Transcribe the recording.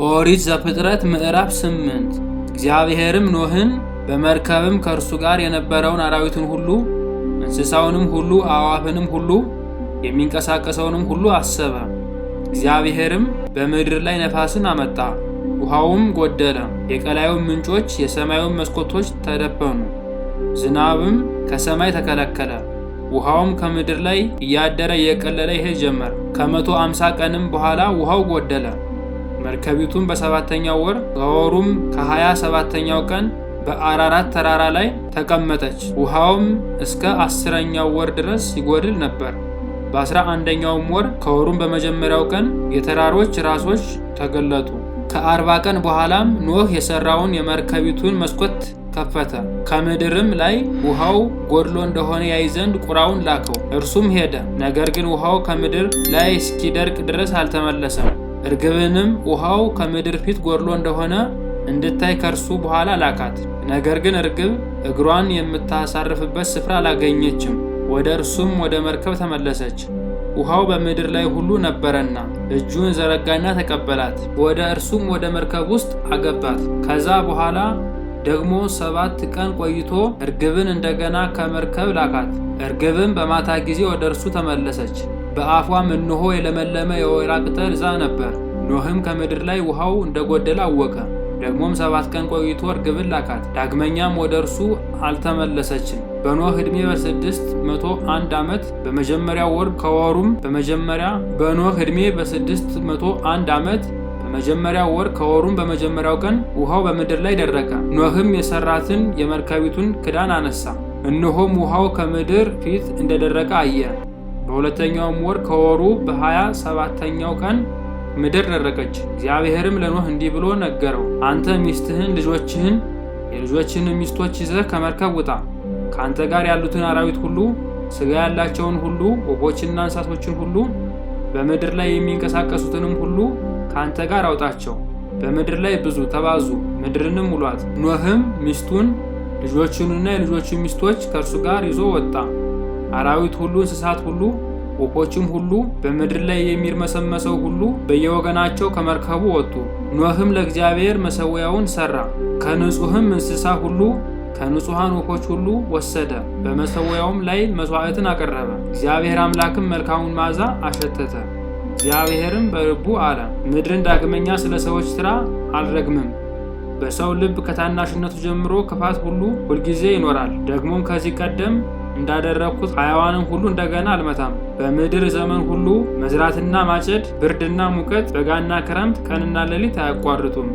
ኦሪት ዘፍጥረት ምዕራፍ 8 እግዚአብሔርም ኖህን በመርከብም ከእርሱ ጋር የነበረውን አራዊትን ሁሉ እንስሳውንም ሁሉ አዕዋፍንም ሁሉ የሚንቀሳቀሰውንም ሁሉ አሰበ። እግዚአብሔርም በምድር ላይ ነፋስን አመጣ፣ ውሃውም ጎደለ፣ የቀላዩም ምንጮች የሰማዩም መስኮቶች ተደፈኑ፣ ዝናብም ከሰማይ ተከለከለ፣ ውሃውም ከምድር ላይ እያደረ እየቀለለ ይሄድ ጀመር። ከ150 ቀንም በኋላ ውሃው ጎደለ። መርከቢቱም በሰባተኛው ወር ከወሩም ከ27ኛው ቀን በአራራት ተራራ ላይ ተቀመጠች። ውሃውም እስከ 10ኛው ወር ድረስ ይጎድል ነበር። በ11ኛውም ወር ከወሩም በመጀመሪያው ቀን የተራሮች ራሶች ተገለጡ። ከ40 ቀን በኋላም ኖህ የሰራውን የመርከቢቱን መስኮት ከፈተ። ከምድርም ላይ ውሃው ጎድሎ እንደሆነ ያይ ዘንድ ቁራውን ላከው። እርሱም ሄደ። ነገር ግን ውሃው ከምድር ላይ እስኪደርቅ ድረስ አልተመለሰም። እርግብንም ውሃው ከምድር ፊት ጎድሎ እንደሆነ እንድታይ ከእርሱ በኋላ ላካት። ነገር ግን እርግብ እግሯን የምታሳርፍበት ስፍራ አላገኘችም። ወደ እርሱም ወደ መርከብ ተመለሰች። ውሃው በምድር ላይ ሁሉ ነበረና እጁን ዘረጋና ተቀበላት። ወደ እርሱም ወደ መርከብ ውስጥ አገባት። ከዛ በኋላ ደግሞ 7 ቀን ቆይቶ እርግብን እንደገና ከመርከብ ላካት። እርግብም በማታ ጊዜ ወደ እርሱ ተመለሰች። በአፏም እነሆ የለመለመ የወይራ ቅጠል ይዛ ነበር። ኖህም ከምድር ላይ ውሃው እንደጎደለ አወቀ። ደግሞም 7 ቀን ቆይቶ እርግብን ላካት። ዳግመኛም ወደ እርሱ አልተመለሰችም። በኖህ ዕድሜ በ601 ዓመት በመጀመሪያው ወር ከወሩም በመጀመሪያ በኖህ ዕድሜ በ601 ዓመት በመጀመሪያው ወር ከወሩም በመጀመሪያው ቀን ውሃው በምድር ላይ ደረቀ። ኖህም የሰራትን የመርከቢቱን ክዳን አነሳ። እነሆም ውሃው ከምድር ፊት እንደደረቀ አየ። በሁለተኛውም ወር ከወሩ በ27ኛው ቀን ምድር ደረቀች። እግዚአብሔርም ለኖህ እንዲህ ብሎ ነገረው፣ አንተ ሚስትህን፣ ልጆችህን፣ የልጆችህን ሚስቶች ይዘህ ከመርከብ ውጣ። ከአንተ ጋር ያሉትን አራዊት ሁሉ፣ ሥጋ ያላቸውን ሁሉ፣ ወፎችና እንስሳቶችን ሁሉ፣ በምድር ላይ የሚንቀሳቀሱትንም ሁሉ ከአንተ ጋር አውጣቸው። በምድር ላይ ብዙ ተባዙ፣ ምድርንም ሙሏት። ኖህም ሚስቱን፣ ልጆቹንና የልጆቹን ሚስቶች ከእርሱ ጋር ይዞ ወጣ። አራዊት ሁሉ፣ እንስሳት ሁሉ፣ ወፎችም ሁሉ፣ በምድር ላይ የሚርመሰመሰው ሁሉ በየወገናቸው ከመርከቡ ወጡ። ኖህም ለእግዚአብሔር መሠዊያውን ሠራ። ከንጹሕም እንስሳ ሁሉ ከንጹሐን ወፎች ሁሉ ወሰደ። በመሠዊያውም ላይ መሥዋዕትን አቀረበ። እግዚአብሔር አምላክም መልካሙን መዓዛ አሸተተ። እግዚአብሔርም በልቡ አለ፣ ምድርን ዳግመኛ ስለ ሰዎች ሥራ አልረግምም። በሰው ልብ ከታናሽነቱ ጀምሮ ክፋት ሁሉ ሁልጊዜ ይኖራል። ደግሞም ከዚህ ቀደም እንዳደረግኩት ሕያዋንን ሁሉ እንደገና አልመታም። በምድር ዘመን ሁሉ መዝራትና ማጨድ፣ ብርድና ሙቀት፣ በጋና ክረምት፣ ቀንና ሌሊት አያቋርጡም።